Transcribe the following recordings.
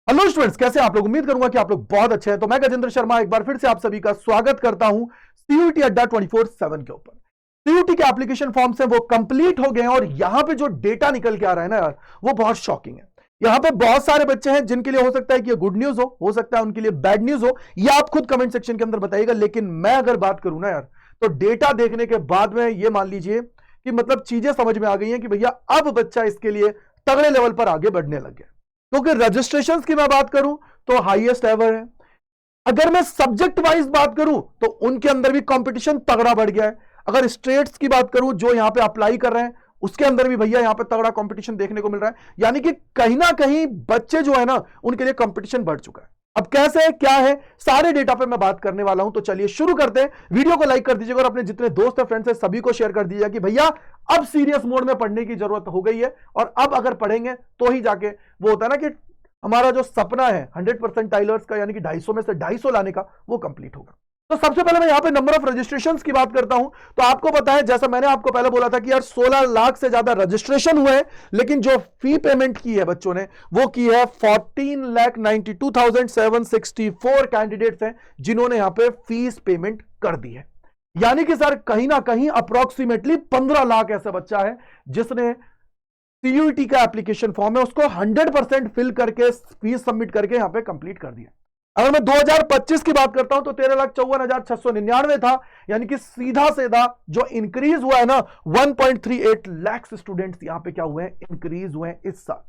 Hello students, कैसे आप लोग? उम्मीद करूंगा कि आप लोग बहुत अच्छे हैं। तो मैं गजेंद्र शर्मा एक बार फिर से आप सभी का स्वागत करता हूं सीयूटी अड्डा 24/7 के ऊपर। सीयूटी के एप्लीकेशन फॉर्म्स हैं वो कंप्लीट हो गए हैं और यहां पे जो डेटा निकल के आ रहा है ना यार, वो बहुत शॉकिंग है। यहां पे बहुत सारे बच्चे हैं जिनके लिए हो सकता है कि ये गुड न्यूज हो सकता है उनके लिए बैड न्यूज हो, ये आप खुद कमेंट सेक्शन के अंदर बताइएगा। लेकिन मैं अगर बात करूं ना यार, तो डेटा देखने के बाद में ये मान लीजिए कि मतलब चीजें समझ में आ गई हैं कि भैया अब बच्चा इसके लिए तगड़े लेवल पर आगे बढ़ने लग गया। क्योंकि रजिस्ट्रेशंस की मैं बात करूं तो हाईएस्ट एवर है। अगर मैं सब्जेक्ट वाइज बात करूं तो उनके अंदर भी कंपटीशन तगड़ा बढ़ गया है। अगर स्टेट्स की बात करूं जो यहां पे अप्लाई कर रहे हैं उसके अंदर भी भैया यहां पे तगड़ा कंपटीशन देखने को मिल रहा है। यानी कि कहीं ना कहीं बच्चे जो है ना उनके लिए कंपटीशन बढ़ चुका है। अब कैसे क्या है सारे डेटा पे मैं बात करने वाला हूं, तो चलिए शुरू करते हैं। वीडियो को लाइक कर दीजिएगा और अपने जितने दोस्त हैं फ्रेंड्स हैं सभी को शेयर कर दीजिएगा कि भैया अब सीरियस मोड में पढ़ने की जरूरत हो गई है और अब अगर पढ़ेंगे तो ही जाके वो होता है ना कि हमारा जो सपना है 100% टाइलर्स का, यानी कि 250 में से 250 लाने का, वो कंप्लीट होगा। तो सबसे पहले मैं यहां पे नंबर ऑफ रजिस्ट्रेशंस की बात करता हूं। तो आपको पता है, जैसा मैंने आपको पहले बोला था कि यार 16 लाख से ज्यादा रजिस्ट्रेशन हुए हैं, लेकिन जो फी पेमेंट की है बच्चों ने वो की है 14,92,764 कैंडिडेट्स हैं जिन्होंने यहां पे फीस पेमेंट कर दी है। यानी कि सर कहीं ना कहीं अप्रोक्सीमेटली 15 लाख ऐसा बच्चा है जिसने सीयूईटी का एप्लीकेशन फॉर्म है उसको 100% फिल करके फीस सबमिट करके यहां पे कंप्लीट कर दिया। अगर मैं 2025 की बात करता हूं तो 13,54,699 था। यानी कि सीधा सीधा जो इंक्रीज हुआ है ना 1.38 लाख स्टूडेंट्स यहां पे क्या हुए हैं, इंक्रीज हुए हैं इस साल।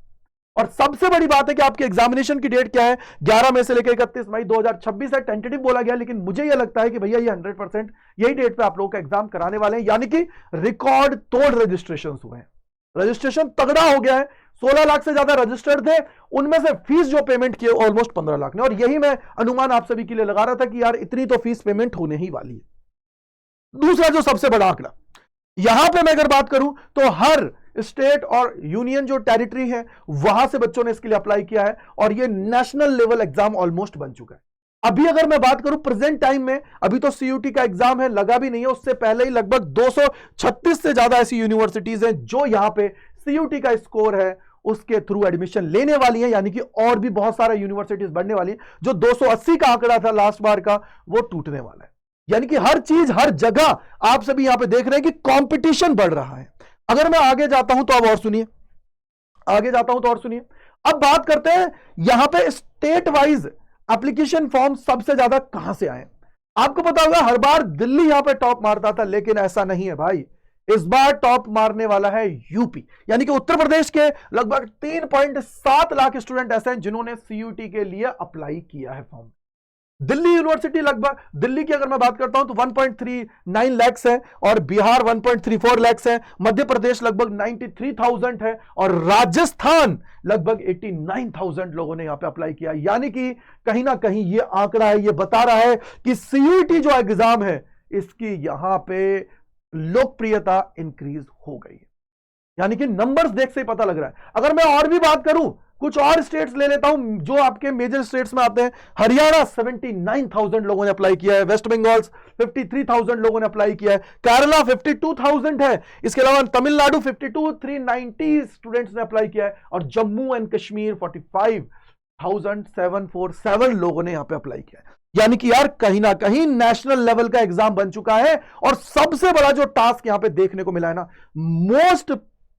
और सबसे बड़ी बात है कि आपके एग्जामिनेशन की डेट क्या है, 11 मई से लेकर 31 मई 2026 है। टेंटेटिव बोला गया, लेकिन मुझे यह लगता है कि भैया ये 100% यही डेट पे आप लोगों का एग्जाम कराने वाले हैं। यानी कि रिकॉर्ड तोड़ रजिस्ट्रेशन हुए हैं, रजिस्ट्रेशन तगड़ा हो गया है। 16 लाख से ज्यादा रजिस्टर्ड थे, उनमें से फीस जो पेमेंट किए ऑलमोस्ट 15 लाख ने। और यही मैं अनुमान आप सभी के लिए लगा रहा था कि यार इतनी तो फीस पेमेंट होने ही वाली है। दूसरा जो सबसे बड़ा आंकड़ा यहां पे मैं अगर बात करूं तो हर स्टेट और यूनियन जो टेरिटरी है वहां से बच्चों ने इसके लिए अप्लाई किया है और ये नेशनल लेवल एग्जाम ऑलमोस्ट बन चुका है। अभी अगर मैं बात करूं प्रेजेंट टाइम में, अभी तो सीयूटी का एग्जाम है, लगा भी नहीं है, उससे पहले ही लगभग 236 से ज्यादा ऐसी यूनिवर्सिटीज हैं जो यहां पे सीयूटी का स्कोर है उसके थ्रू एडमिशन लेने वाली है। यानी कि और भी बहुत सारा यूनिवर्सिटीज बढ़ने वाली है। जो 280 का आंकड़ा था लास्ट बार का वो टूटने वाला है। यानी कि हर चीज हर जगह आप सभी यहां पे देख रहे हैं कि कंपटीशन बढ़ रहा है। अगर मैं आगे जाता हूं तो अब और सुनिए, आगे जाता हूं तो और सुनिए। अब बात करते हैं यहां पे स्टेट वाइज एप्लीकेशन फॉर्म सबसे ज्यादा कहां से आए। आपको पता होगा हर बार दिल्ली यहां पे टॉप मारता था, लेकिन ऐसा नहीं है भाई। इस बार टॉप मारने वाला है यूपी। यानी कि उत्तर प्रदेश के लगभग 3.7 लाख स्टूडेंट ऐसे हैं जिन्होंने सीयूटी के लिए अप्लाई किया है फॉर्म। दिल्ली यूनिवर्सिटी लगभग, दिल्ली की अगर मैं बात करता हूं तो 1.39 लाख है और बिहार 1.34 लाख है। मध्य प्रदेश लगभग 93,000 है और राजस्थान लगभग 89,000 लोगों ने यहां पे अप्लाई किया। यानी कि कहीं ना कहीं ये आंकड़ा है, ये बता रहा है कि सीयूटी जो एग्जाम है इसकी यहां पे लोकप्रियता इंक्रीज हो गई है। यानी कि नंबर्स देख से ही पता लग रहा है। अगर मैं और भी बात करूं, कुछ और स्टेट्स ले लेता हूं जो आपके मेजर स्टेट्स में आते हैं। हरियाणा 79,000 लोगों ने अप्लाई किया है, वेस्ट बंगाल 53,000 लोगों ने अप्लाई किया है, केरला 52,000 है, इसके अलावा तमिलनाडु 52,390 स्टूडेंट्स ने अप्लाई किया है और जम्मू एंड कश्मीर 45,747 लोगों ने यहां पे अप्लाई किया है। यानी कि यार कहीं ना कहीं नेशनल लेवल का एग्जाम बन चुका है। और सबसे बड़ा जो टास्क यहां पे देखने को मिला है ना, मोस्ट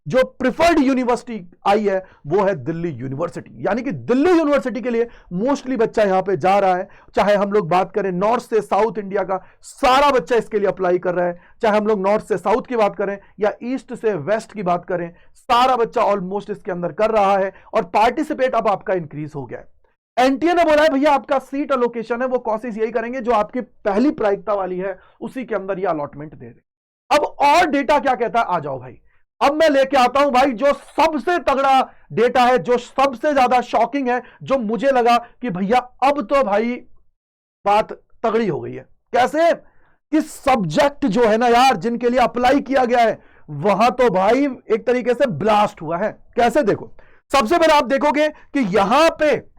जो प्रिफर्ड यूनिवर्सिटी आई है वो है दिल्ली यूनिवर्सिटी। यानी कि दिल्ली यूनिवर्सिटी के लिए मोस्टली बच्चा यहां पे जा रहा है। चाहे हम लोग बात करें नॉर्थ से साउथ इंडिया का, सारा बच्चा इसके लिए अप्लाई कर रहा है। चाहे हम लोग नॉर्थ से साउथ की बात करें या ईस्ट से वेस्ट की बात करें, सारा बच्चा ऑलमोस्ट इसके अंदर कर रहा है और पार्टिसिपेट अब आपका इंक्रीज हो गया है। एनटीए ने बोला है भैया आपका सीट अलोकेशन है वो कोशिश यही करेंगे जो आपकी पहली प्रायिकता वाली है उसी के अंदर ये अलॉटमेंट दे रहे। अब और डेटा क्या कहता है, आ जाओ भाई। अब मैं लेके आता हूं भाई जो सबसे तगड़ा डेटा है, जो सबसे ज्यादा शॉकिंग है, जो मुझे लगा कि भैया अब तो भाई बात तगड़ी हो गई है। कैसे कि सब्जेक्ट जो है ना यार जिनके लिए अप्लाई किया गया है वहां तो भाई एक तरीके से ब्लास्ट हुआ है। कैसे देखो, सबसे पहले आप देखोगे कि यहां पे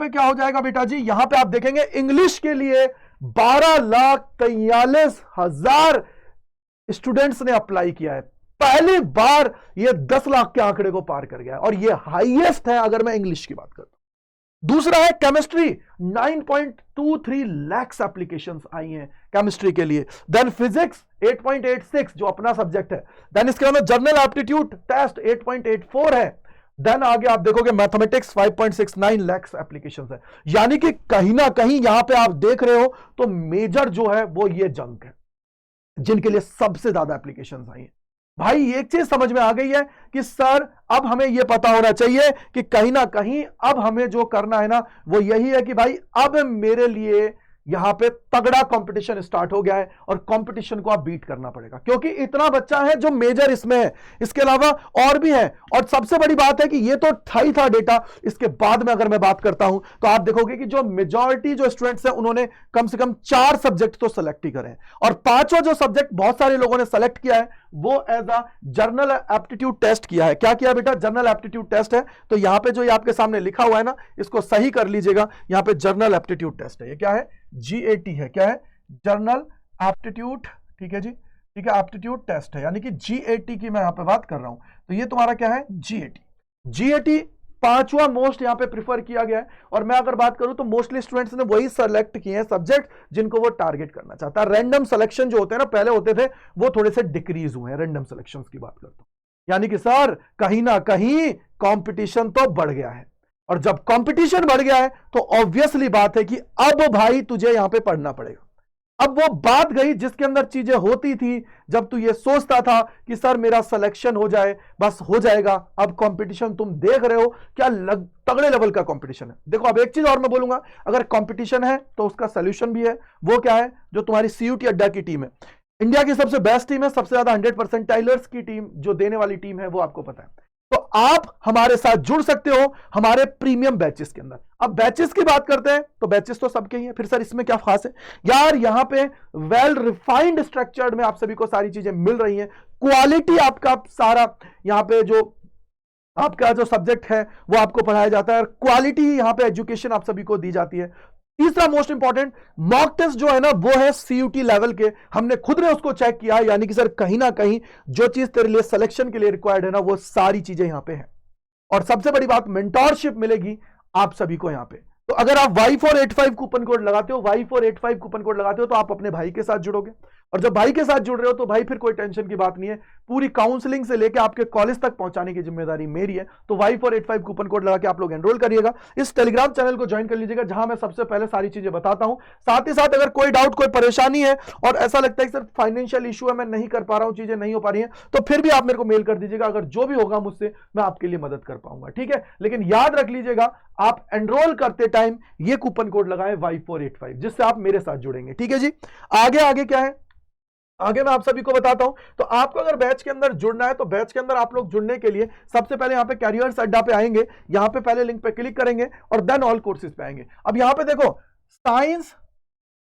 क्या हो जाएगा बेटा जी, यहां पे आप देखेंगे इंग्लिश के लिए 12,43,000 स्टूडेंट्स ने अप्लाई किया है। पहली बार ये 10 लाख के आंकड़े को पार कर गया और ये हाईएस्ट है अगर मैं इंग्लिश की बात करता हूं। दूसरा है केमिस्ट्री, 9.23 लाख एप्लीकेशंस आई हैं केमिस्ट्री के लिए। देन फिजिक्स 8.86 जो अपना सब्जेक्ट है। देन इसके अंदर जर्नल एप्टीट्यूड टेस्ट 8.84 है। देन आगे आप देखोगे मैथमेटिक्स 5.69 लाख एप्लीकेशंस है। यानी कि कहीं ना कहीं यहां पे आप देख रहे हो तो मेजर जो है वो ये जंक है जिनके लिए सबसे ज्यादा एप्लीकेशंस आई हैं। भाई एक चीज समझ में आ गई है कि सर अब हमें यह पता होना चाहिए कि कहीं ना कहीं अब हमें जो करना है ना वो यही है कि भाई अब मेरे लिए यहां पे तगड़ा कंपटीशन स्टार्ट हो गया है और कंपटीशन को आप बीट करना पड़ेगा क्योंकि इतना बच्चा है जो मेजर इसमें है, इसके अलावा और भी है। और सबसे बड़ी बात है कि ये तो था डेटा, इसके बाद में अगर मैं बात करता हूं तो आप देखोगे कि जो मेजॉरिटी जो स्टूडेंट्स हैं उन्होंने कम से कम 4 सब्जेक्ट तो सेलेक्ट ही करे हैं और 5वां जो सब्जेक्ट बहुत सारे लोगों ने सेलेक्ट किया है वो as a general aptitude test किया है। क्या किया बेटा? जर्नल एप्टीट्यूड टेस्ट है। तो यहां पे जो ये आपके सामने लिखा हुआ है ना इसको सही कर लीजिएगा। यहां पे जर्नल एप्टीट्यूड टेस्ट है। ये क्या है? GAT है। क्या है? Journal aptitude. ठीक है जी, ठीक है, एप्टीट्यूड टेस्ट है यानी कि GAT की मैं यहां पे बात कर रहा हूं। तो ये तुम्हारा क्या है? GAT 5वां मोस्ट यहां पे प्रिफर किया गया है। और मैं अगर बात करूं तो मोस्टली स्टूडेंट्स ने वही सेलेक्ट किए हैं सब्जेक्ट जिनको वो टारगेट करना चाहता है। रैंडम सिलेक्शन जो होते हैं ना, पहले होते थे, वो थोड़े से डिक्रीज हुए हैं। रैंडम सिलेक्शंस की बात करता हूं यानी कि सर कहीं ना कहीं कंपटीशन तो बढ़ गया है और जब कंपटीशन बढ़ गया है तो ऑब्वियसली बात है कि अब भाई तुझे यहां पे पढ़ना पड़ेगा। अब वो बात गई जिसके अंदर चीजें होती थी जब तू ये सोचता था कि सर मेरा सिलेक्शन हो जाए बस हो जाएगा। अब कंपटीशन तुम देख रहे हो क्या तगड़े लेवल का कंपटीशन है। देखो अब एक चीज और मैं बोलूंगा, अगर कंपटीशन है तो उसका सोल्यूशन भी है। वो क्या है? जो तुम्हारी CUT अड्डा की टीम है, इंडिया की सबसे बेस्ट टीम है, सबसे ज्यादा 100% की टीम जो देने वाली टीम है वो आपको पता है। तो आप हमारे साथ जुड़ सकते हो हमारे प्रीमियम बैचेस के अंदर। अब बैचेस की बात करते हैं तो बैचेस तो सबके ही हैं। फिर सर इसमें क्या खास है? यार यहां पे वेल रिफाइंड स्ट्रक्चर्ड में आप सभी को सारी चीजें मिल रही हैं। क्वालिटी आपका सारा यहां पे जो आपका जो सब्जेक्ट है वो आपको पढ़ाया जाता है और क्वालिटी यहां पे एजुकेशन आप सभी को दी जाती है। तीसरा मोस्ट इंपॉर्टेंट, मॉक टेस्ट जो है ना वो है CUT लेवल के। हमने खुद ने उसको चेक किया यानी कि सर कहीं ना कहीं जो चीज तेरे लिए सिलेक्शन के लिए रिक्वायर्ड है ना वो सारी चीजें यहां पे है। और सबसे बड़ी बात, मेंटोरशिप मिलेगी आप सभी को यहां पे। तो अगर आप Y485 कूपन कोड लगाते हो, Y485 कूपन कोड लगाते हो तो आप अपने भाई के साथ जुड़ोगे और जब भाई के साथ जुड़ रहे हो तो भाई फिर कोई टेंशन की बात नहीं है। पूरी काउंसलिंग से लेकर आपके कॉलेज तक पहुंचाने की जिम्मेदारी मेरी है। तो Y485 कूपन कोड लगा के आप लोग एनरोल करिएगा। इस टेलीग्राम चैनल को ज्वाइन कर लीजिएगा जहां मैं सबसे पहले सारी चीजें बताता हूं। साथ ही साथ अगर कोई डाउट कोई परेशानी है और ऐसा लगता है कि सर फाइनेंशियल इशू है, मैं नहीं कर पा रहा हूं, चीजें नहीं हो पा रही हैं, तो फिर भी आप मेरे को मेल कर दीजिएगा। अगर जो भी होगा मुझसे मैं आपके लिए मदद कर पाऊंगा। ठीक है, लेकिन याद रख लीजिएगा आप एनरोल करते टाइम ये कूपन कोड लगाएं Y485 जिससे आप मेरे साथ जुड़ेंगे। ठीक है जी, आगे क्या है? आगे मैं आप सभी को बताता हूं। तो आपको अगर बैच के अंदर जुड़ना है तो बैच के अंदर आप लोग जुड़ने के लिए सबसे पहले यहां पे कैरियर्स अड्डा पे आएंगे, यहां पे पहले लिंक पे क्लिक करेंगे और देन ऑल कोर्सेज पे आएंगे। अब यहां पे देखो साइंस,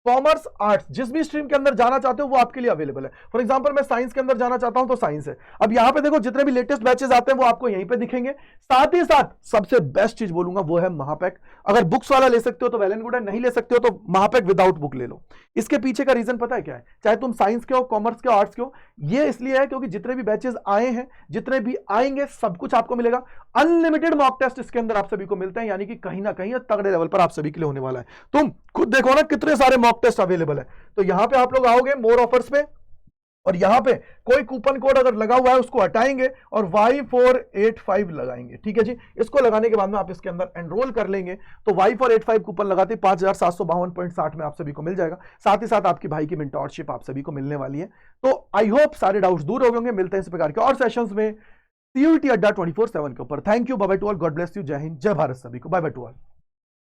कॉमर्स, आर्ट्स, जिस भी स्ट्रीम के अंदर जाना चाहते हो वो आपके लिए अवेलेबल है। फॉर एग्जांपल मैं साइंस के अंदर जाना चाहता हूं तो साइंस है। अब यहां पे देखो जितने भी लेटेस्ट बैचेस आते हैं वो आपको यहीं पे दिखेंगे। साथ ही साथ सबसे बेस्ट चीज बोलूंगा वो है महापैक। अगर बुक्स वाला ले सकते हो तो वेल एंड गुड है, नहीं ले सकते हो तो महापैक विदाउट बुक ले लो। इसके पीछे का रीजन पता है क्या है? चाहे तुम साइंस के हो, कॉमर्स के हो, आर्ट्स के हो, ये इसलिए है क्योंकि जितने भी बैचेस आए हैं, जितने भी आएंगे, सब कुछ आपको मिलेगा। अनलिमिटेड मॉक टेस्ट इसके अंदर आप सभी को मिलते हैं यानी कि कहीं ना कहीं तगड़े लेवल पर आप सभी के लिए होने वाला है। तुम खुद देखो ना कितने सारे मॉक टेस्ट अवेलेबल है। तो यहां पे आप लोग आओगे मोर ऑफर्स पे और यहां पे कोई कूपन कोड अगर लगा हुआ है उसको हटाएंगे और Y485 लगाएंगे। ठीक है जी, इसको लगाने के बाद में आप इसके अंदर एनरोल कर लेंगे तो Y485 कूपन लगाते 5752.60 में आप सभी को मिल जाएगा। साथ ही साथ आपकी भाई की मेंटोरशिप आप सभी को मिलने वाली है। तो आई होप सारे डाउट्स दूर हो गए। मिलते हैं इस प्रकार के और सेशंस में CUT अड्डा 24/7 के ऊपर। Thank you, bye bye to all, God bless you, जय हिंद, जय भारत सभी को, बाय बाय टू ऑल।